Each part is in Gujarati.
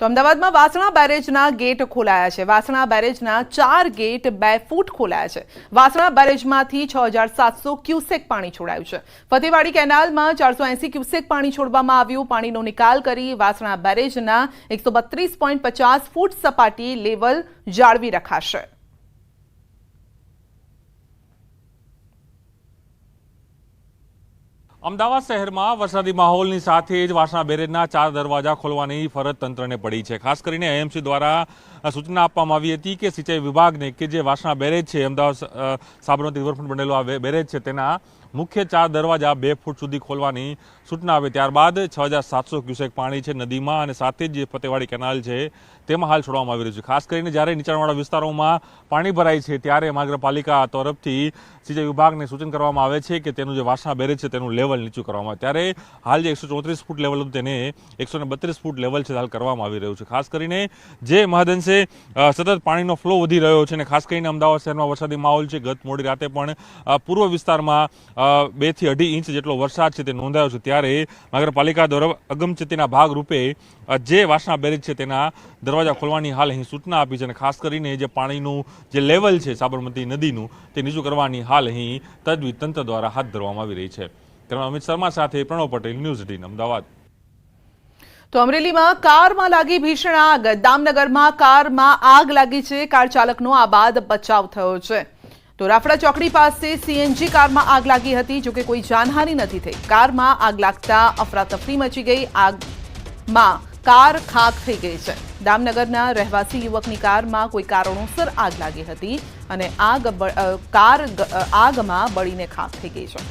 તો અમદાવાદમાં વાસણા બેરેજના ગેટ ખોલાયા છે। વાસણા બેરેજના 4 ગેટ 2 ફૂટ ખોલાયા છે। વાસણા બેરેજમાંથી 6700 ક્યુસેક પાણી છોડાયું છે। ફતેવાડી કેનાલમાં 480 ક્યુસેક પાણી છોડવામાં આવ્યું। પાણીનો નિકાલ કરી વાસણા બેરેજના 132.50 ફૂટ સપાટી લેવલ જાળવી રખાશે। અમદાવાદ શહેરમાં વરસાદી માહોલની સાથે જ વાસણા બેરેજના 4 દરવાજા ખોલવાની ફરજ તંત્રને પડી છે। ખાસ કરીને એએમસી દ્વારા સૂચના આપવામાં આવી હતી કે સિંચાઈ વિભાગને કે જે વાસણા બેરેજ છે, અમદાવાદ સાબરમતી રિવરફ્રન્ટ બનેલો આ બેરેજ છે, તેના મુખ્ય 4 દરવાજા 2 ફૂટ સુધી ખોલવાની સૂચના આવે। ત્યારબાદ 6700 ક્યુસેક પાણી છે નદીમાં અને સાથે જ જે ફતેવાડી કેનાલ છે તેમાં હાલ છોડવામાં આવી રહ્યું છે। ખાસ કરીને જ્યારે નીચાણવાળા વિસ્તારોમાં પાણી ભરાય છે ત્યારે મહાનગરપાલિકા તરફથી સિંચાઈ વિભાગને સૂચન કરવામાં આવે છે કે તેનું જે વાસણા બેરેજ છે તેનું લેવલ નીચું કરવામાં આવે। ત્યારે હાલ જે 134 ફૂટ લેવલ હતું તેને 132 ફૂટ લેવલ છે હાલ કરવામાં આવી રહ્યું છે। ખાસ કરીને જે મહદઅંશે સતત પાણીનો ફ્લો વધી રહ્યો છે અને ખાસ કરીને અમદાવાદ શહેરમાં વરસાદી માહોલ છે। ગત મોડી રાતે પણ પૂર્વ વિસ્તારમાં 2 થી 2.5 ઇંચ જેટલો વરસાદ છે તે નોંધાયો છે। ત્યારે નગરપાલિકા દ્વારા અગમચેતીના ભાગરૂપે જે વાસણા બેરેજ છે તેના દરવાજા ખોલવાની હાલ અહીં સૂચના આપી છે અને ખાસ કરીને જે પાણીનું જે લેવલ છે સાબરમતી નદીનું તે નીચું કરવાની હાલ અહીં તજવીજ તંત્ર દ્વારા હાથ ધરવામાં આવી રહી છે। કેમેરામેન અમિત શર્મા સાથે પ્રણવ પટેલ, ન્યૂઝ 18 અમદાવાદ। તો અમરેલીમાં કારમાં લાગી ભીષણ આગ। દામનગરમાં કારમાં આગ લાગી છે। કાર ચાલકનો આ બાદ બચાવ થયો છે। તો રાફડા ચોકડી પાસે સીએનજી કારમાં આગ લાગી હતી, જોકે કોઈ જાનહાનિ નથી થઈ। કારમાં આગ લાગતા અફરાતફરી મચી ગઈ। આગમાં કાર ખાક થઈ ગઈ છે। દામનગરના રહેવાસી યુવકની કારમાં કોઈ કારણોસર આગ લાગી હતી અને કાર આગમાં બળીને ખાક થઈ ગઈ છે।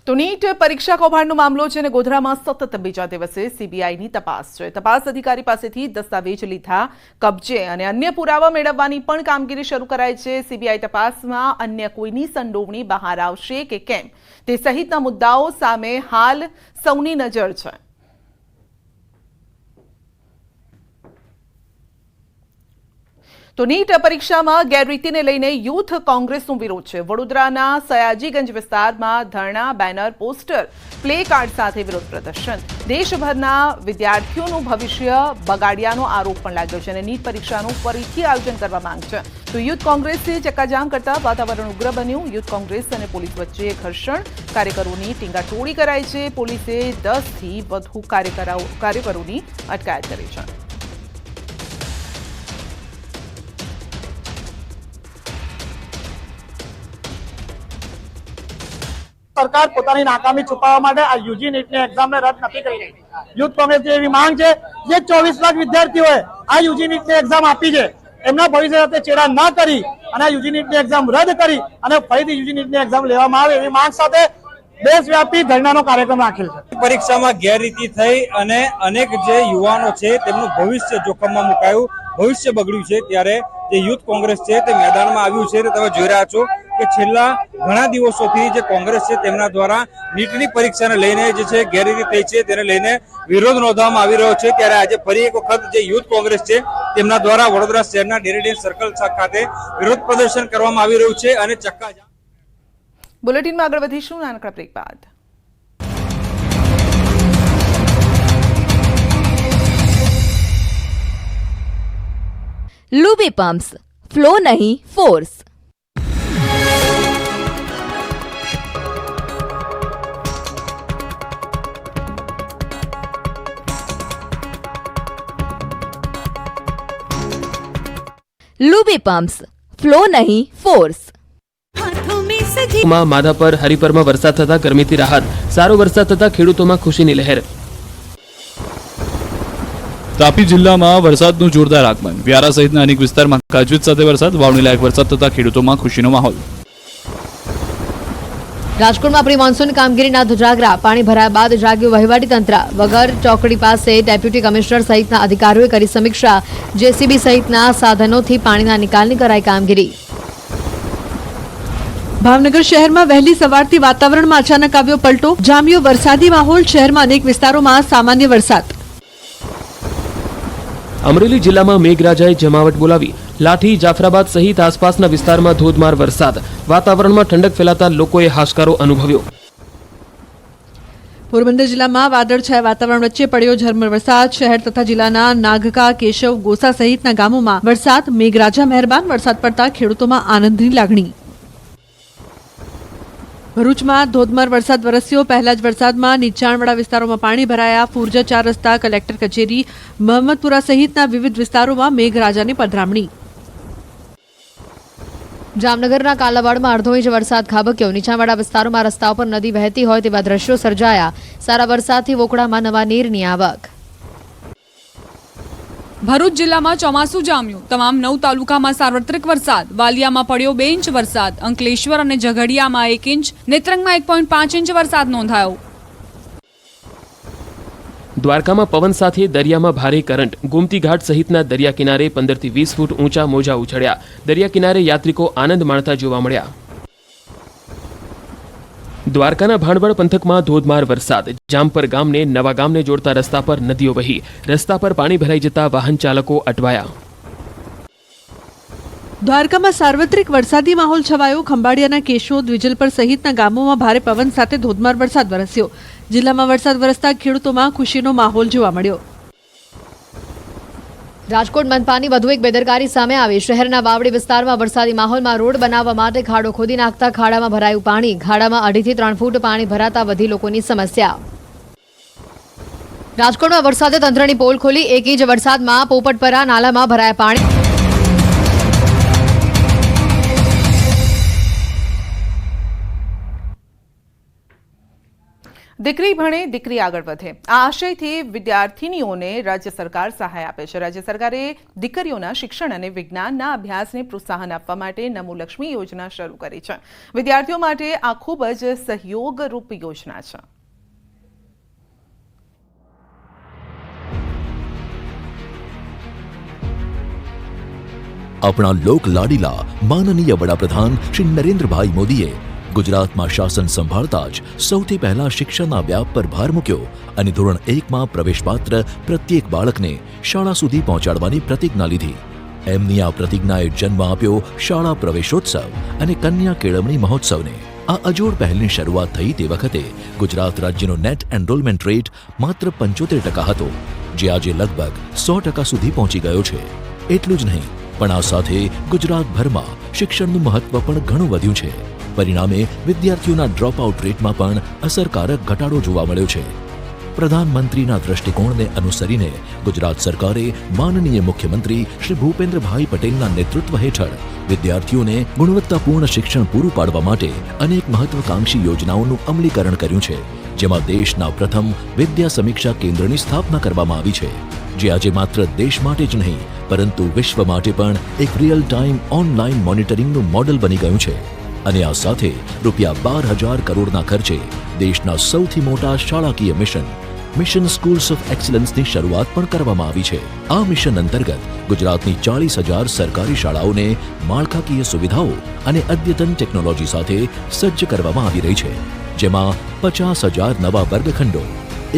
તો નીટ પરીક્ષા કૌભાંડનો મામલો છે અને ગોધરામાં સતત બીજા દિવસે સીબીઆઈની તપાસ છે। તપાસ અધિકારી પાસેથી દસ્તાવેજ લીધા કબજે અને અન્ય પુરાવા મેળવવાની પણ કામગીરી શરૂ કરાઈ છે। સીબીઆઈ તપાસમાં અન્ય કોઈની સંડોવણી બહાર આવશે કે કેમ તે સહિતના મુદ્દાઓ સામે હાલ સૌની નજર છે। તો નીટ પરીક્ષામાં ગેરરીતિને લઈને યુથ કોંગ્રેસનો વિરોધ છે। વડોદરાના સયાજીગંજ વિસ્તારમાં ધરણા, બેનર, પોસ્ટર, પ્લે કાર્ડ સાથે વિરોધ પ્રદર્શન। દેશભરના વિદ્યાર્થીઓનું ભવિષ્ય બગાડ્યાનો આરોપ પણ લાગ્યો છે અને નીટ પરીક્ષાનું ફરીથી આયોજન કરવા માંગ છે। તો યુથ કોંગ્રેસે ચક્કાજામ કરતા વાતાવરણ ઉગ્ર બન્યું। યુથ કોંગ્રેસ અને પોલીસ વચ્ચે ઘર્ષણ, કાર્યકરોની ટીંગાટોળી કરાઈ છે। પોલીસે 10 થી વધુ કાર્યકરોની અટકાયત કરી છે। સરકાર પોતાની નાકામી છુપાવવા માટે આ યુજી નીટની એક્ઝામને રદ નથી કરી રહી। યુથ કોંગ્રેસની એવી માંગ છે જે 24 લાખ વિદ્યાર્થીઓએ આ યુજી નીટની એક્ઝામ આપી છે, એમના ભવિષ્ય સાથે ચેડા ન કરી અને આ યુજી નીટની એક્ઝામ રદ કરી અને ફરીથી યુજી નીટની એક્ઝામ લેવામાં આવે એવી માંગ સાથે દેશવ્યાપી ધરણાનો કાર્યક્રમ રાખેલ છે। પરીક્ષામાં ગેરરીતિ થઈ અને અનેક જે યુવાનો છે તેમનું ભવિષ્ય જોખમમાં મુકાયું, ભવિષ્ય બગડ્યું છે। ત્યારે જે યુથ કોંગ્રેસ છે તે મેદાનમાં આવ્યું છે। તમે જોઈ રહ્યા છો કે છેલ્લા ઘણા દિવસોથી જે કોંગ્રેસ છે તેમના દ્વારા નીટની પરીક્ષાને લઈને જે છે ગેરરીતિ થઈ છે તેને લઈને વિરોધ નોંધવામાં આવી રહ્યો છે। ત્યારે આજે ફરી એક વખત જે યુથ કોંગ્રેસ છે તેમના દ્વારા વડોદરા શહેરના ડેરીડેન સર્કલ ખાતે વિરોધ પ્રદર્શન કરવામાં આવી રહ્યું છે અને ચક્કાજામ। બુલેટિનમાં આગળ વધીશું નાનકડા બ્રેક બાદ। લુબી પમ્પ્સ, ફ્લો નહીં ફોર્સ। લુબી પમ્પ્સ, ફ્લો નહીં ફોર્સ। માધાપર, હરિપરમાં વરસાદ થતા ગરમીથી રાહત, સારો વરસાદ થતા ખેડૂતોમાં ખુશીની લહેર। તાપી જિલ્લામાં વરસાદનું જોરદાર આગમન, વ્યારા સહિતના અનેક વિસ્તારમાં ગાજવીજ સાથે વરસાદ, વાવણી લાયક વરસાદ થતા ખેડૂતોમાં ખુશીનો માહોલ। રાજકોટમાં પ્રી મોન્સૂન કામગીરીના ધજાગરા, પાણી ભરાયા બાદ જાગ્યું વહીવટી તંત્ર। વગર ચોકડી પાસે ડેપ્યુટી કમિશનર સહિતના અધિકારીઓએ કરી સમીક્ષા। જેસીબી સહિતના સાધનોથી પાણીના નિકાલની કરાઈ કામગીરી। ભાવનગર શહેરમાં વહેલી સવારથી વાતાવરણમાં અચાનક આવ્યો પલટો, જામ્યો વરસાદી માહોલ। શહેરમાં અનેક વિસ્તારોમાં સામાન્ય વરસાદ। અમરેલી જિલ્લામાં મેઘરાજાએ જમાવટ બોલાવી, લાઠી, જાફરાબાદ સહિત આસપાસના વિસ્તારમાં ધોધમાર વરસાદ. વાતાવરણમાં ઠંડક ફેલાતા લોકોએ હાશકારો અનુભવ્યો. પોરબંદર જિલ્લામાં વાદળછાયા વાતાવરણ વચ્ચે પડ્યો ઝરમર વરસાદ. શહેર તથા જિલ્લાના નાગકા, કેશવ, ગોસા સહિતના ગામોમાં વરસાદ. મેઘરાજા મહેરબાન. વરસાદ પડતા ખેડૂતોમાં આનંદની લાગણી. ભરૂચમાં ધોધમાર વરસાદ વરસ્યો. પહેલા જ વરસાદમાં નીચાણવાળા વિસ્તારોમાં પાણી ભરાયા. ફુરજા 4 રસ્તા, કલેક્ટર કચેરી, મહમ્મદપુરા સહિતના વિવિધ વિસ્તારોમાં મેઘરાજાની પધરામણી. જામનગરના કાલાવાડમાં અડધો ઇંચ વરસાદ ખાબક્યો. નીચાણવાળા વિસ્તારોમાં રસ્તાઓ પર નદી વહેતી હોય તેવા દ્રશ્યો સર્જાયા. સારા વરસાદથી વોકડામાં નવા નીરની આવક. ભરૂચ જિલ્લામાં ચોમાસું જામ્યું. તમામ 9 તાલુકામાં સાર્વત્રિક વરસાદ. વાલિયામાં પડ્યો 2 ઇંચ વરસાદ. અંકલેશ્વર અને ઝઘડિયામાં 1 ઇંચ, નેત્રંગમાં 1.5 ઇંચ વરસાદ નોંધાયો. દ્વારકામાં પવન સાથે દરિયામાં ભારે કરંટ. ગોમતી ઘાટ સહિતના દરિયા કિનારે 15 થી 20 ફૂટ ઊંચા મોજા ઉછળ્યા. દરિયા કિનારે યાત્રિકો આનંદ માણતા જોવા મળ્યા. દ્વારકાના ભાણવડ પંથકમાં ધોધમાર વરસાદ. જામપર ગામને નવા ગામને જોડતા રસ્તા પર નદીઓ વહી. રસ્તા પર પાણી ભરાઈ જતા વાહન ચાલકો અટવાયા. દ્વારકામાં સાર્વત્રિક વરસાદી માહોલ છવાયો. ખંભાળિયાના કેશોદ, વિજલપર સહિતના ગામોમાં ભારે પવન સાથે ધોધમાર વરસાદ વરસ્યો. જિલ્લામાં વરસાદ વરસતા ખેડૂતોમાં ખુશીનો માહોલ જોવા મળ્યો. રાજકોટ મનપાની વધુ એક બેદરકારી સામે આવી. શહેરના વાવડી વિસ્તારમાં વરસાદી માહોલમાં રોડ બનાવવા માટે ખાડો ખોદી નાખતા ખાડામાં ભરાયું પાણી. ખાડામાં 2.5 થી 3 ફૂટ પાણી ભરાતા વધી લોકોની સમસ્યા. રાજકોટમાં વરસાદે તંત્રની પોલ ખોલી. 1 ઇંચ વરસાદમાં પોપટપરા નાલામાં ભરાયા પાણી. દીકરી ભણે દીકરી આગળ વધે આ આશયથી વિદ્યાર્થીનીઓને રાજ્ય સરકાર સહાય આપે છે. રાજ્ય સરકારે દીકરીઓના શિક્ષણ અને વિજ્ઞાનના અભ્યાસને પ્રોત્સાહન આપવા માટે નમોલક્ષ્મી યોજના શરૂ કરી છે. વિદ્યાર્થીઓ માટે આ ખૂબ જ સહયોગરૂપ યોજના છે. આપણા લોક લાડીલા માનનીય વડાપ્રધાન શ્રી નરેન્દ્રભાઈ મોદીએ ગુજરાતમાં શાસન સંભાળતા જ સૌથી પહેલા શિક્ષણના વ્યાપ પર ભાર મૂક્યો અને ધોરણ 1માં પ્રવેશપાત્ર પ્રત્યેક બાળકને શાળા સુધી પહોંચાડવાની પ્રતિજ્ઞા લીધી. એમની આ પ્રતિજ્ઞાએ જન્મ આપ્યો શાળા પ્રવેશોત્સવ અને કન્યા કેળવણી મહોત્સવને. આ અજોડ પહેલની શરૂઆત થઈ તે વખતે ગુજરાત રાજ્યનો નેટ એનરોલમેન્ટ રેટ માત્ર 75% હતો, જે આજે લગભગ 100% સુધી પહોંચી ગયો છે. એટલું જ નહીં, પણ આ સાથે ગુજરાતભરમાં શિક્ષણનું મહત્વ પણ ઘણું વધ્યું છે. પરિણામે વિદ્યાર્થીઓના ડ્રોપ આઉટ રેટમાં પણ અસરકારક ઘટાડો જોવા મળ્યો છે. પ્રધાનમંત્રીના દ્રષ્ટિકોણને અનુસરીને ગુજરાત સરકારે માનનીય મુખ્યમંત્રી શ્રી ભૂપેન્દ્રભાઈ પટેલના નેતૃત્વ હેઠળ વિદ્યાર્થીઓને ગુણવત્તાપૂર્ણ શિક્ષણ પૂરું પાડવા માટે અનેક મહત્વાકાંક્ષી યોજનાઓનું અમલીકરણ કર્યું છે, જેમાં દેશના પ્રથમ વિદ્યા સમીક્ષા કેન્દ્રની સ્થાપના કરવામાં આવી છે, જે આજે માત્ર દેશ માટે જ નહીં પરંતુ વિશ્વ માટે પણ એક રિયલ ટાઈમ ઓનલાઈન મોનિટરિંગનું મોડેલ બની ગયું છે. અને આ સાથે રૂપિયા 12,000 કરોડના ખર્ચે દેશના સૌથી મોટા શાળાકીય મિશન સ્કૂલ્સ ઓફ એક્સલન્સની શરૂઆત પણ કરવામાં આવી છે. આ મિશન અંતર્ગત ગુજરાતની 40,000 સરકારી શાળાઓને માળખાકીય સુવિધાઓ અને અદ્યતન ટેકનોલોજી સાથે સજ્જ કરવામાં આવી રહી છે, જેમાં 50,000 નવા વર્ગખંડો,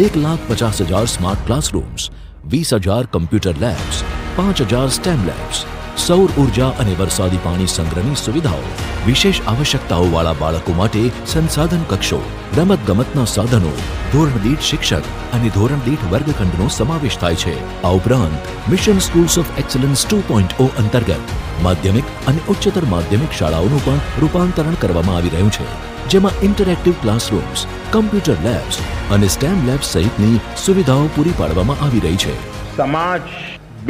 1,50,000 smart classrooms, 20,000 computer labs, 5,000 stem labs, સૌર ઉર્જા અને વરસાદી પાણી સંગ્રહની સુવિધાઓ, વિશેષ આવશ્યકતાઓવાળા બાળકો માટે સંસાધન કક્ષો, રમતગમતના સાધનો, ધોરણ દીઠ શિક્ષક અને ધોરણ દીઠ વર્ગખંડનો સમાવેશ થાય છે. આ ઉપરાંત મિશન સ્કૂલ્સ ઓફ એક્સલન્સ 2.0 અંતર્ગત માધ્યમિક અને ઉચ્ચતર માધ્યમિક શાળાઓનું પણ રૂપાંતરણ કરવામાં આવી રહ્યું છે, જેમાં ઇન્ટરેક્ટિવ ક્લાસરૂમ્સ, કમ્પ્યુટર લેબ્સ અને સ્ટેમ લેબ્સ સહિતની સુવિધાઓ પૂરી પાડવામાં આવી રહી છે. समाज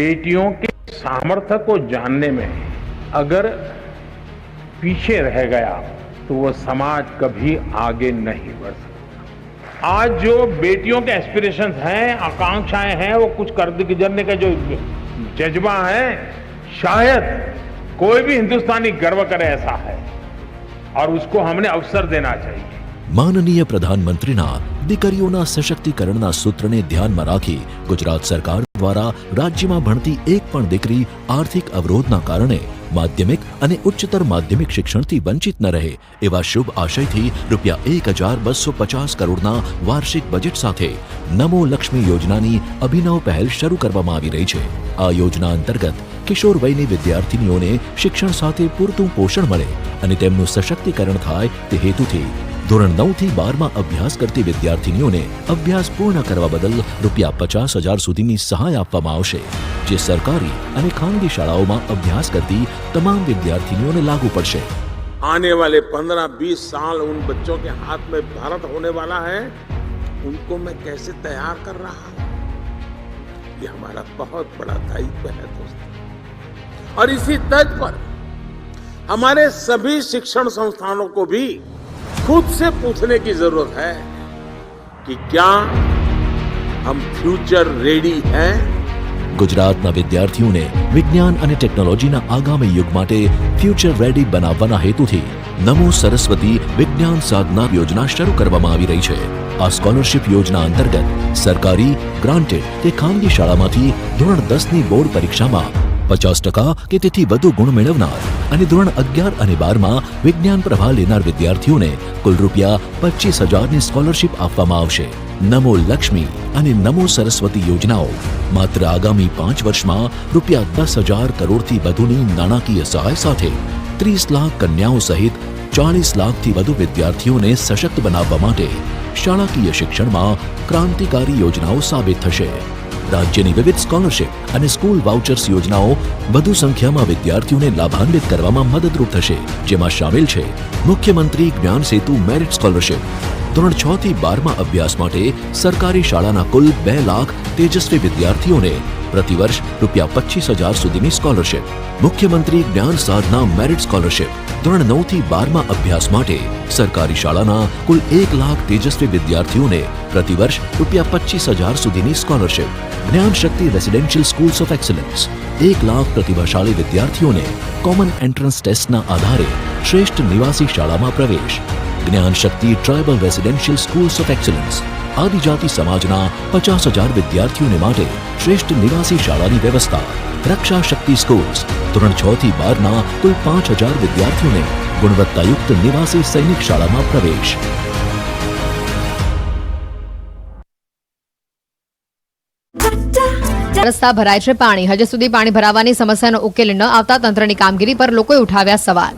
बेटियों के सामर्थ्य को जानने में अगर पीछे रह गया तो वो समाज कभी आगे नहीं बढ़ सकता. आज जो बेटियों के एस्पिरेशंस हैं, आकांक्षाएं हैं, वो कुछ कर गुजरने का जो जज्बा है, शायद कोई भी हिंदुस्तानी गर्व करे ऐसा है और उसको हमने अवसर देना चाहिए. માનનીય પ્રધાનમંત્રીના દીકરીઓના સશક્તિકરણના સૂત્રને ધ્યાનમાં રાખી ગુજરાત સરકાર દ્વારા રાજ્યમાં ભણતી એક પણ દીકરી આર્થિક અવરોધના કારણે માધ્યમિક અને ઉચ્ચતર માધ્યમિક શિક્ષણથી વંચિત ન રહે એવા શુભ આશયથી ₹1,250 કરોડના વાર્ષિક બજેટ સાથે નમો લક્ષ્મી યોજનાની અભિનવ પહેલ શરૂ કરવામાં આવી રહી છે। આ યોજના અંતર્ગત કિશોર વયની વિદ્યાર્થીનીઓને શિક્ષણ સાથે પૂરતું પોષણ મળે અને તેમનું સશક્તિકરણ થાય તે હેતુથી ધોરણ 9 થી 12 માં અભ્યાસ કરતી વિદ્યાર્થીનીઓને અભ્યાસ પૂર્ણ કરવા બદલ ₹50,000 સુધીની સહાય આપવામાં આવશે, જે સરકારી અને ખાનગી શાળાઓમાં અભ્યાસ કરતી તમામ વિદ્યાર્થીનીઓને લાગુ પડશે। आने वाले 15-20 साल उन बच्चों के हाथ में भारत होने वाला है, उनको मैं कैसे तैयार कर रहा हूं, ये हमारा बहुत बड़ा दायित्व है दोस्तों। और इसी तर्ज पर हमारे सभी शिक्षण संस्थानों को भी खुद से पूछने की जरूरत है कि क्या हम फ्यूचर रेडी हैं। ગુજરાતના વિદ્યાર્થીઓને વિજ્ઞાન અને ટેકનોલોજીના આગામી યુગ માટે ફ્યુચર રેડી બનાવવાના હેતુથી નમો સરસ્વતી વિજ્ઞાન સાધના યોજના શરૂ કરવામાં આવી રહી છે। આ સ્કોલરશિપ યોજના અંતર્ગત સરકારી, ગ્રાન્ટેડ કે ખાનગી શાળામાંથી ધોરણ 10ની બોર્ડ પરીક્ષામાં 50% કે તેથી વધુ ગુણ મેળવનાર અને ધોરણ 11 અને 12માં વિજ્ઞાન પ્રવાહ લેનાર વિદ્યાર્થીઓને કુલ ₹25,000ની સ્કોલરશિપ આપવામાં આવશે। નમો લક્ષ્મી અને નમો સરસ્વતી યોજનાઓ માત્ર આગામી 5 વર્ષમાં ₹10,000 કરોડથી વધુની નાણાકીય સહાય સાથે 30 લાખ કન્યાઓ સહિત 40 લાખથી વધુ વિદ્યાર્થીઓને સશક્ત બનાવવા માટે શાળાકીય શિક્ષણમાં ક્રાંતિકારી યોજનાઓ સાબિત થશે। રાજ્યની વિવિધ સ્કોલરશિપ અને સ્કૂલ વાઉચર્સ યોજનાઓ વધુ સંખ્યામાં વિદ્યાર્થીઓને લાભાન્વિત કરવામાં મદદરૂપ થશે, જેમાં શામેલ છે મુખ્યમંત્રી જ્ઞાન સેતુ મેરિટ સ્કોલરશિપ, ધોરણ 6 થી 12માં અભ્યાસ માટે સરકારી શાળાના કુલ 2 લાખ તેજસ્વી વિદ્યાર્થીઓને प्रतिवर्ष ₹25,000 સુધીની સ્કોલરશિપ, મુખ્યમંત્રી જ્ઞાન સાધના મેરિટ સ્કોલરશિપ, ધોરણ 9 થી 12માં અભ્યાસ માટે સરકારી શાળાના કુલ 1 લાખ તેજસ્વી વિદ્યાર્થીઓને प्रतिवर्ष ₹25,000 સુધીની scholarship, Gyan Shakti residential schools of excellence 1 lakh પ્રતિભાશાળી વિદ્યાર્થીઓને કોમન એન્ટ્રન્સ ટેસ્ટના આધારે શ્રેષ્ઠ નિવાસી શાળામાં પ્રવેશ, Gyan Shakti tribal residential schools of excellence आदिजाति समाजना 50,000 विद्यार्थियों माटे श्रेष्ठ निवासी शाळानी व्यवस्था, रक्षा शक्ति स्कूल्स धोरण 6 થી 12 कुल 5,000 विद्यार्थियों ने गुणवत्तायुक्त निवासी सैनिक शाला में प्रवेश। રસ્તા ભરાય છે પાણી, હજુ સુધી પાણી ભરાવાની સમસ્યાનો ઉકેલ ન આવતા તંત્રની કામગીરી પર લોકોએ ઉઠાવ્યા સવાલ।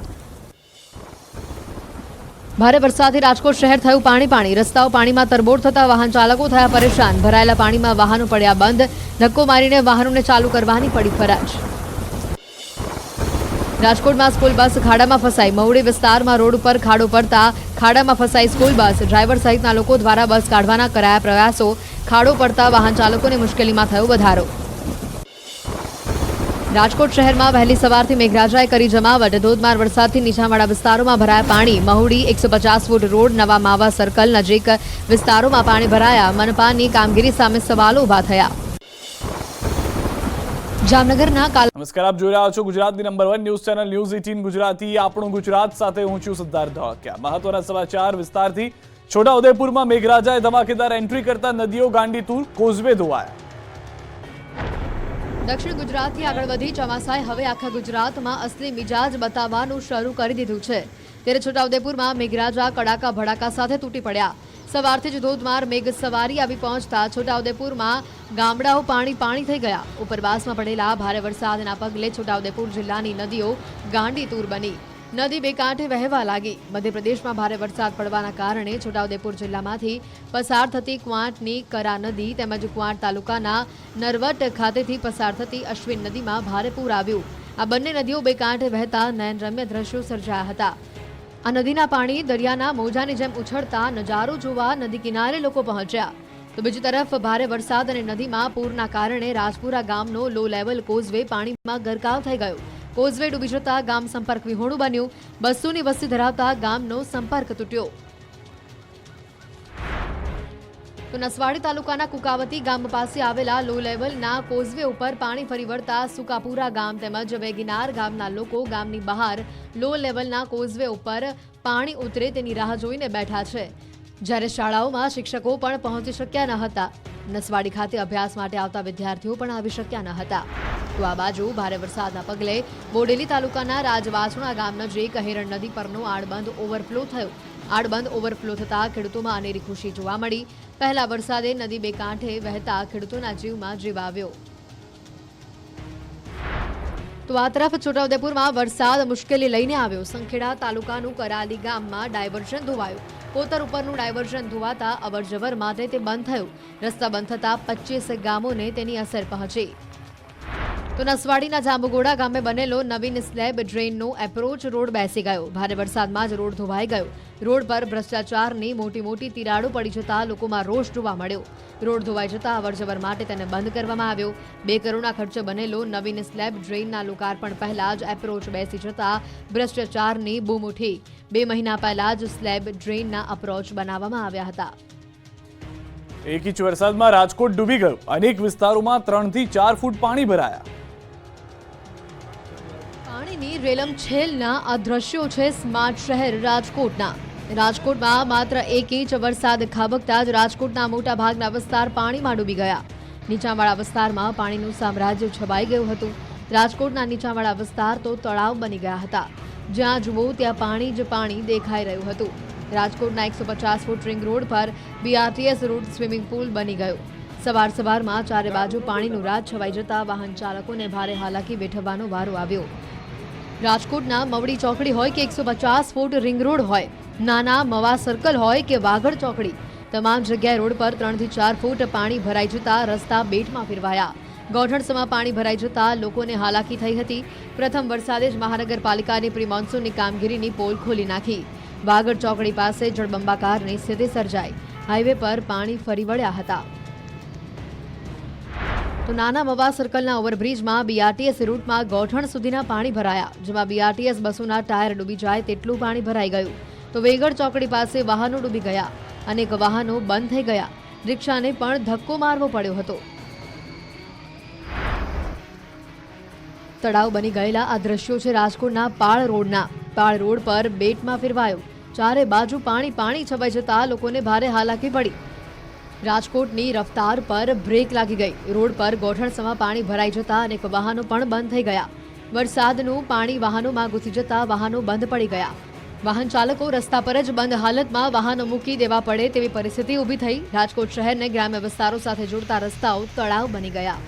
ભારે વરસાદથી રાજકોટ શહેર થયું પાણી પાણી, રસ્તાઓ પાણીમાં તરબોળ થતા વાહન ચાલકો થયા પરેશાન, ભરાયેલા પાણીમાં વાહનો પડ્યા બંધ, ધક્કો મારીને વાહનોને ચાલુ કરવાની પડી ફરજ। રાજકોટમાં સ્કૂલ બસ ખાડામાં ફસાઈ, મહુડી વિસ્તારમાં રોડ ઉપર ખાડો પડતા ખાડામાં ફસાઈ સ્કૂલ બસ, ડ્રાઈવર સહિતના લોકો દ્વારા બસ કાઢવાના કરાયા પ્રયાસો, ખાડો પડતા વાહન ચાલકોને મુશ્કેલીમાં થયો વધારો। રાજકોટ શહેરમાં વહેલી સવારથી મેઘરાજાએ કરી જમાવટ, ધોધમાર વરસાદથી નીચાણવાળા વિસ્તારોમાં ભરાયા પાણી, મહુડી 150 ફૂટ રોડ નવા માવા સર્કલ નજીક વિસ્તારોમાં પાણી ભરાયા, મનપાની કામગીરી સામે સવાલો ઉભા થયા। જામનગરના નમસ્કાર, આપ જોઈ રહ્યા છો ગુજરાતની number 1 news channel news 18 Gujarati. આપણું ગુજરાત સાથે હું છું સિદ્ધાર્થ ધોળકિયા। મહત્વના સમાચાર વિસ્તારથી। છોટાઉદેપુરમાં મેઘરાજાએ ધમાકેદાર એન્ટ્રી કરતા નદીઓ ગાંડીતુર, કોઝવે ધોવાયા। દક્ષિણ ગુજરાતથી આગળ વધી ચોમાસાએ હવે આખા ગુજરાતમાં અસલી મિજાજ બતાવવાનું શરૂ કરી દીધું છે, ત્યારે છોટાઉદેપુરમાં મેઘરાજા કડાકા ભડાકા સાથે તૂટી પડ્યા। સવારથી જ ધોધમાર મેઘ સવારી આવી પહોંચતા છોટાઉદેપુરમાં ગામડાઓ પાણી પાણી થઈ ગયા। ઉપરવાસમાં પડેલા ભારે વરસાદના પગલે છોટાઉદેપુર જિલ્લાની નદીઓ ગાંડીતુર બની, નદી બે કાંઠે વહેવા લાગી। મધ્યપ્રદેશમાં ભારે વરસાદ પડવાના કારણે છોટાઉદેપુર જિલ્લામાંથી પસાર થતી ક્વાંટની કરા નદી તેમજ ક્વાંટ તાલુકાના નરવટ ખાતેથી પસાર થતી અશ્વિન નદીમાં ભારે પૂર આવ્યું। આ બંને નદીઓ બે કાંઠે વહેતા નયનરમ્ય દ્રશ્યો સર્જાયા હતા। આ નદીના પાણી દરિયાના મોજાની જેમ ઉછળતા નજારો જોવા નદી કિનારે લોકો પહોંચ્યા। તો બીજી તરફ ભારે વરસાદ અને નદીમાં પૂરના કારણે રાજપુરા ગામનો લો લેવલ કોઝવે પાણીમાં ગરકાવ થઈ ગયો। કોઝવે ડૂબી જતા ગામ સંપર્ક વિહોણું બન્યું, 200ની વસ્તી ધરાવતા ગામનો સંપર્ક તૂટ્યો। તો નસવાડી તાલુકાના કુકાવતી ગામ પાસે આવેલા લો લેવલના કોઝવે ઉપર પાણી ફરી વળતા સુકાપુરા ગામ તેમજ વેગીનાર ગામના લોકો ગામની બહાર લો લેવલના કોઝવે ઉપર પાણી ઉતરે તેની રાહ જોઈને બેઠા છે, જ્યારે શાળાઓમાં શિક્ષકો પણ પહોંચી શક્યા ન હતા। નસવાડી ખાતે અભ્યાસ માટે આવતા વિદ્યાર્થીઓ પણ આવી શક્યા ન હતા. તો આ બાજુ ભારે વરસાદના પગલે બોડેલી તાલુકાના રાજવાસણા ગામ નજીક હિરણ નદી પરનો આડબંધ ઓવરફ્લો થયો. આડબંધ ઓવરફ્લો થતા ખેડૂતોમાં અનેરી ખુશી જોવા મળી. પહેલા વરસાદે નદી બે કાંઠે વહેતા ખેડૂતોના જીવમાં જીવ આવ્યો. તો આ તરફ છોટાઉદેપુરમાં વરસાદ મુશ્કેલી લઈને આવ્યો. સંખેડા તાલુકાનું કરાલી ગામમાં ડાયવર્ઝન ધોવાયું. કોતર ઉપરનું ડાયવર્ઝન ધોવાતા અવરજવર માટે તે બંધ થયું. રસ્તા બંધ થતા 25 ગામોને તેની અસર પહોંચી. તો નસવાડીના જાંબુગોડા ગામે બનેલો નવીન સ્લેબ ડ્રેનનો એપ્રોચ રોડ બેસી ગયો. ભારે વરસાદમાં જ રોડ ધોવાઈ ગયો. રોડ પર ભ્રષ્ટાચારની મોટી મોટી તિરાડો પડી જતા લોકોમાં રોષ જોવા મળ્યો. રોડ ધોવાઈ જતા અવરજવર માટે તેને બંધ કરવામાં આવ્યો. 2 કરોડના ખર્ચે બનેલો નવીન સ્લેબ ડ્રેનના લોકાર્પણ પહેલા જ એપ્રોચ બેસી જતા ભ્રષ્ટાચારની બૂમ ઉઠી. 2 મહિના પહેલા જ સ્લેબ ડ્રેનના અપ્રોચ બનાવવામાં આવ્યા હતા. એક ઇંચ વરસાદમાં રાજકોટ ડૂબી ગયું. અનેક વિસ્તારોમાં 3 થી 4 ફૂટ પાણી ભરાયા. પાણીની રેલમછેલના આ દ્રશ્યો છે સ્માર્ટ શહેર રાજકોટના. રાજકોટમાં માત્ર 1 ઇંચ વરસાદ ખાબકતા જ રાજકોટના મોટા ભાગના વિસ્તાર પાણીમાં ડૂબી ગયા. નીચાણવાળા વિસ્તારમાં પાણીનું સામ્રાજ્ય છવાઈ ગયું હતું. રાજકોટના નીચાણવાળા વિસ્તાર તો તળાવ બની ગયા હતા. જ્યાં જુઓ ત્યાં પાણી જ પાણી દેખાઈ રહ્યું હતું. રાજકોટના 150 ફૂટ રિંગ રોડ પર BRTS રૂટ સ્વિમિંગ પુલ બની ગયો. સવારમાં ચારે બાજુ પાણીનું રાજ છવાઈ જતા વાહન ચાલકોને ભારે હાલાકી વેઠવવાનો વારો આવ્યો. રાજકોટના મવડી ચોકડી હોય કે 150 ફૂટ રિંગ રોડ હોય, નાના મવા સર્કલ હોય કે વાગડ ચોકડી, તમામ જગ્યાએ રોડ પર 3 થી 4 ફૂટ પાણી ભરાઈ જતા રસ્તા બેટમાં ફેરવાયા. ગોઠણસમાં પાણી ભરાઈ જતા લોકોને હાલાકી થઈ હતી. પ્રથમ વરસાદે જ મહાનગરપાલિકાની પ્રી મોન્સૂનની કામગીરીની પોલ ખોલી નાખી. વાગડ ચોકડી પાસે જળબંબાકારની સ્થિતિ સર્જાઈ. હાઈવે પર પાણી ફરી વળ્યા હતા. તો નાના મવા સર્કલના ઓવરબ્રિજમાં BRTS રૂટમાં ગોઠણ સુધીના પાણી ભરાયા. જેમાં BRTS બસોના ટાયર ડૂબી જાય તેટલું પાણી ભરાઈ ગયું. તો વેગડ ચોકડી પાસે વાહનો ડૂબી ગયા. અનેક વાહનો બંધ થઈ ગયા. રિક્ષાને પણ ધક્કો મારવો પડ્યો હતો. તળાવ બની ગયેલા આ દ્રશ્યો છે રાજકોટના પાળ રોડના. પાળ રોડ પર બેટમાં ફેરવાયો. ચારે બાજુ પાણી પાણી છવાઈ જતા લોકોને ભારે હાલાકી પડી. રાજકોટની રફતાર પર બ્રેક લાગી ગઈ. રોડ પર ગોઠણસમાં પાણી ભરાઈ જતા અનેક વાહનો પણ બંધ થઈ ગયા. વરસાદનું પાણી વાહનોમાં ઘૂસી જતા વાહનો બંધ પડી ગયા. વાહન ચાલકો રસ્તા પર જ બંધ હાલતમાં વાહનો મૂકી દેવા પડે તેવી પરિસ્થિતિ ઊભી થઈ. રાજકોટ શહેરને ગ્રામ્ય વિસ્તારો સાથે જોડતા રસ્તાઓ તળાવ બની ગયા.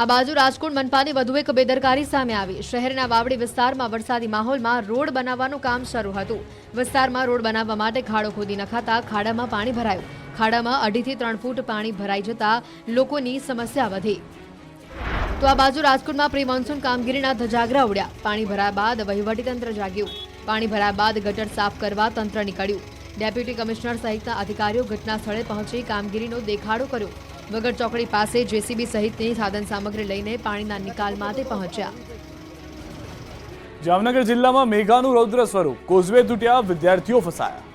આ બાજુ રાજકોટ મનપાની વધુ એક બેદરકારી સામે આવી. શહેરના વાવડી વિસ્તારમાં વરસાદી માહોલમાં રોડ બનાવવાનું કામ શરૂ હતું. વિસ્તારમાં રોડ બનાવવા માટે ખાડો ખોદી નખાતા ખાડામાં પાણી ભરાયું. ખાડામાં 2.5 થી 3 ફૂટ પાણી ભરાઈ જતા લોકોની સમસ્યા વધી. તો આ બાજુ રાજકોટમાં પ્રી મોન્સૂન કામગીરીના ધજાગરા ઉડ્યા. પાણી ભરાયા બાદ વહીવટીતંત્ર જાગ્યું. પાણી ભરાયા બાદ ગટર સાફ કરવા તંત્ર નીકળ્યું. ડેપ્યુટી કમિશનર સહિતના અધિકારીઓ ઘટના સ્થળે પહોંચી કામગીરીનો દેખાડો કર્યો. વગર ચોકડી પાસે JCB સહિતની સાધન સામગ્રી લઈને પાણીના નિકાલ માટે પહોંચ્યા. જામનગર જિલ્લામાં મેઘાનું રૌદ્ર સ્વરૂપ. કોઝવે તૂટ્યા, વિદ્યાર્થીઓ ફસાયા.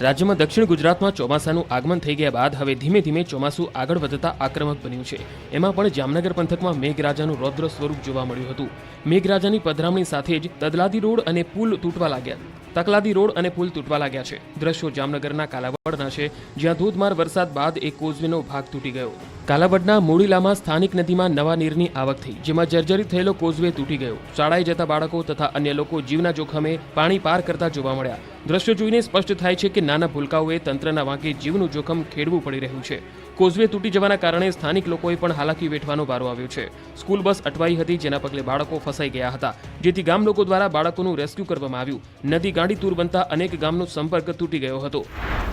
રાજ્યમાં દક્ષિણ ગુજરાતમાં ચોમાસાનું આગમન થઈ ગયા બાદ હવે ધીમે ધીમે ચોમાસું આગળ વધતા આક્રમક બન્યું છે. એમાં પણ જામનગર પંથકમાં મેઘરાજાનું રૌદ્ર સ્વરૂપ જોવા મળ્યું હતું. મેઘરાજાની પધરામણી સાથે જ તદલાદી રોડ અને પુલ તૂટવા લાગ્યા. તકલાદી રોડ અને પુલ તૂટવા લાગ્યા છે. દ્રશ્યો જામનગરના કાલાવડના છે, જ્યાં ધોધમાર વરસાદ બાદ એક કોઝવેનો ભાગ તૂટી ગયો. કાલાવડના મોડીલામાં સ્થાનિક નદીમાં નવા નીરની આવક થઈ, જેમાં જર્જરિત થયેલો કોઝવે તૂટી ગયો. શાળાએ જતા બાળકો તથા અન્ય લોકો જીવના જોખમે પાણી પાર કરતા જોવા મળ્યા. દ્રશ્યો જોઈને સ્પષ્ટ થાય છે કે નાના ભૂલકાઓએ તંત્રના વાંકે જીવનું જોખમ ખેડવું પડી રહ્યું છે. કોઝવે તૂટી જવાના કારણે સ્થાનિક લોકોએ પણ હાલાકી વેઠવાનો વારો આવ્યો છે. સ્કૂલ બસ અટવાઈ હતી, જેના પગલે બાળકો ફસાઈ ગયા હતા, જેથી ગામ લોકો દ્વારા બાળકોનું રેસ્ક્યુ કરવામાં આવ્યું. નદી ગાંડી તૂર બનતા અનેક ગામનો સંપર્ક તૂટી ગયો હતો.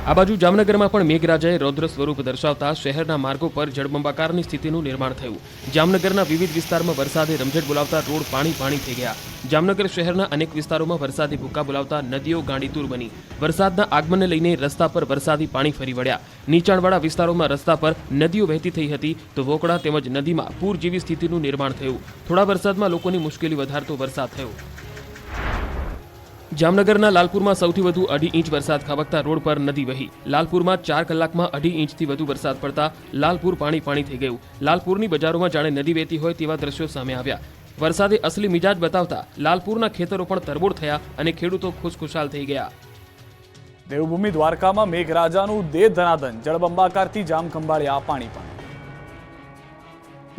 આ બાજુ જામનગરમાં પણ મેઘરાજાએ રૌદ્ર સ્વરૂપ દર્શાવતા શહેરના માર્ગો પર જળબંબાકારની સ્થિતિનું નિર્માણ થયું. જામનગરના વિવિધ વિસ્તારમાં વરસાદે રમઝટ બોલાવતા રોડ પાણી પાણી થઈ ગયા. જામનગર શહેરના અનેક વિસ્તારોમાં વરસાદી ભૂક્કા બોલાવતા નદીઓ ગાંડીતુર બની. વરસાદના આગમનને લઈને રસ્તા પર વરસાદી પાણી ફરી વળ્યા. નીચાણવાળા વિસ્તારોમાં રસ્તા પર નદીઓ વહેતી થઈ હતી, તો વોકડા તેમજ નદીમાં પૂર જેવી સ્થિતિનું નિર્માણ થયું. થોડા વરસાદમાં લોકોની મુશ્કેલી વધારતો વરસાદ થયો. જામનગરના લાલપુરમાં સૌથી વધુ 2.5 ઇંચ વરસાદ ખાબકતા રોડ પર નદી વહી. લાલપુરમાં 4 કલાકમાં 2.5 ઇંચથી વધુ વરસાદ પડતા લાલપુર પાણી પાણી થઈ ગયું. લાલપુરની બજારોમાં જાણે નદી વહેતી હોય તેવા દ્રશ્યો સામે આવ્યા. વરસાદે અસલી મિજાજ બતાવતા લાલપુરના ખેતરો પણ તરબોળ થયા અને ખેડૂતો ખુશખુશાલ થઈ ગયા. દેવભૂમિ દ્વારકામાં મેઘરાજાનું દે ધનાધન, જળબંબાકારથી જામ ખંભાળિયા પાણી.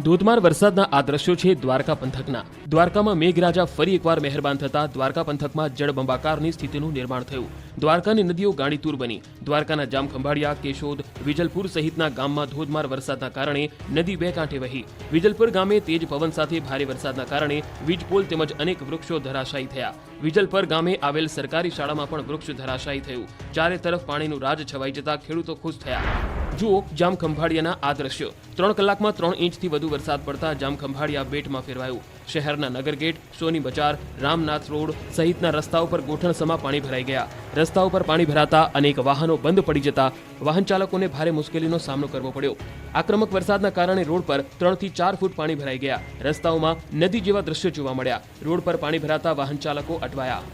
ધોધમાર વરસાદના આ દ્રશ્યો છે દ્વારકા પંથકના. દ્વારકામાં મેઘરાજા ફરી એકવાર મહેરબાન થતા દ્વારકા પંથકમાં જળબંબાકારની સ્થિતિનું નિર્માણ થયું. દ્વારકાની નદીઓ ગાંડીતુર બની. દ્વારકાના જામખંભાળિયા, કેશોદ, વિજલપુર સહિતના ગામમાં ધોધમાર વરસાદના કારણે નદી બે કાંઠે વહી. વિજલપુર ગામે તેજ પવન સાથે ભારે વરસાદના કારણે વીજપોલ તેમજ અનેક વૃક્ષો ધરાશાયી થયા. વિજલપુર ગામે આવેલ સરકારી શાળામાં પણ વૃક્ષ ધરાશાયી થયું. ચારે તરફ પાણીનું રાજ છવાઈ જતા ખેડૂતો ખુશ થયા. જુઓ જામખંભાળિયાના આ દ્રશ્યો. 3 કલાકમાં 3 ઇંચથી વધુ વરસાદ પડતા જામખંભાળિયા બેટમાં ફેરવાયું. શહેરના નગરગેટ, સોની બજાર, રામનાથ રોડ સહિતના રસ્તાઓ પર ગોઠણસમા પાણી ભરાઈ ગયા. રસ્તાઓ પર પાણી ભરાતા અનેક વાહનો બંધ પડી જતા વાહન ચાલકોને ભારે મુશ્કેલીનો સામનો કરવો પડ્યો. આક્રમક વરસાદના કારણે રોડ પર 3 થી 4 ફૂટ પાણી ભરાઈ ગયા. રસ્તાઓમાં નદી જેવા દ્રશ્યો જોવા મળ્યા. રોડ પર પાણી ભરાતા વાહન ચાલકો અટવાયા.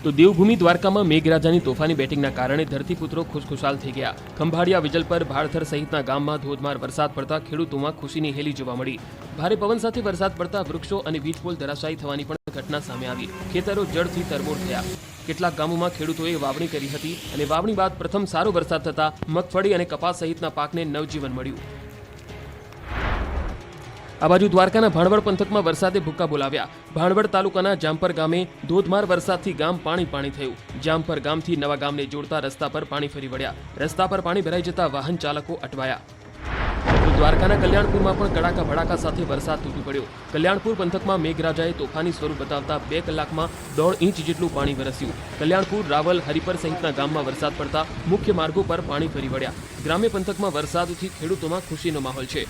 તો દેવભૂમિ દ્વારકામાં મેઘરાજાની તોફાની બેટિંગના કારણે ધરતીપુત્રો ખુશખુશાલ થઈ ગયા. ખંભાળિયા, વિજલપર, ભાળથર સહિતના ગામમાં ધોધમાર વરસાદ પડતા ખેડૂતોમાં ખુશીની હેલી જોવા મળી. ભારે પવન સાથે વરસાદ પડતા વૃક્ષો અને વીજપોલ ધરાશાયી થવાની પણ ઘટના સામે આવી. ખેતરો જળથી તરબોળ થયા. કેટલાક ગામોમાં ખેડૂતોએ વાવણી કરી હતી અને વાવણી બાદ પ્રથમ સારો વરસાદ થતા મગફળી અને કપાસ સહિતના પાકને નવજીવન મળ્યું. આ બાજુ દ્વારકાના ભાણવડ પંથકમાં વરસાદે ભૂક્કા બોલાવ્યા. ભાણવડ તાલુકાના જામપર ગામે ધોધમાર વરસાદથી ગામ પાણી થયું. જામપર ગામથી નવા ગામને જોડતા રસ્તા પર પાણી ફરી વળ્યા. રસ્તા પર પાણી ભરાઈ જતા વાહન ચાલકો અટવાયા. તો દ્વારકાના કલ્યાણપુરમાં પણ કડાકા ભડાકા સાથે વરસાદ તૂટી પડ્યો. કલ્યાણપુર પંથકમાં મેઘરાજાએ તોફાની સ્વરૂપ બતાવતા 2 કલાકમાં 1.5 ઇંચ જેટલું પાણી વરસ્યું. કલ્યાણપુર, રાવલ, હરિપર સહિતના ગામમાં વરસાદ પડતા મુખ્ય માર્ગો પર પાણી ફરી વળ્યા. ગ્રામ્ય પંથકમાં વરસાદથી ખેડૂતોમાં ખુશીનો માહોલ છે.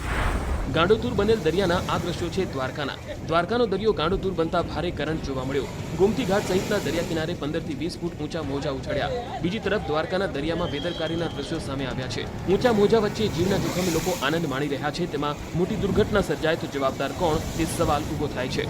ગાંડોતુર બનેલ દરિયાના આ દ્રશ્યો છે દ્વારકાના. દ્વારકાનો દરિયો ગાંડોતુર બનતા ભારે કરંટ જોવા મળ્યો. ગોમતી ઘાટ સહિતના દરિયા કિનારે 15 થી 20 ફૂટ ઊંચા મોજા ઉછળ્યા. બીજી તરફ દ્વારકાના દરિયામાં બેદરકારીના દ્રશ્યો સામે આવ્યા છે. ઊંચા મોજા વચ્ચે જીવના જોખમે લોકો આનંદ માણી રહ્યા છે. તેમાં મોટી દુર્ઘટના સર્જાય તો જવાબદાર કોણ તે સવાલ ઊભો થાય છે.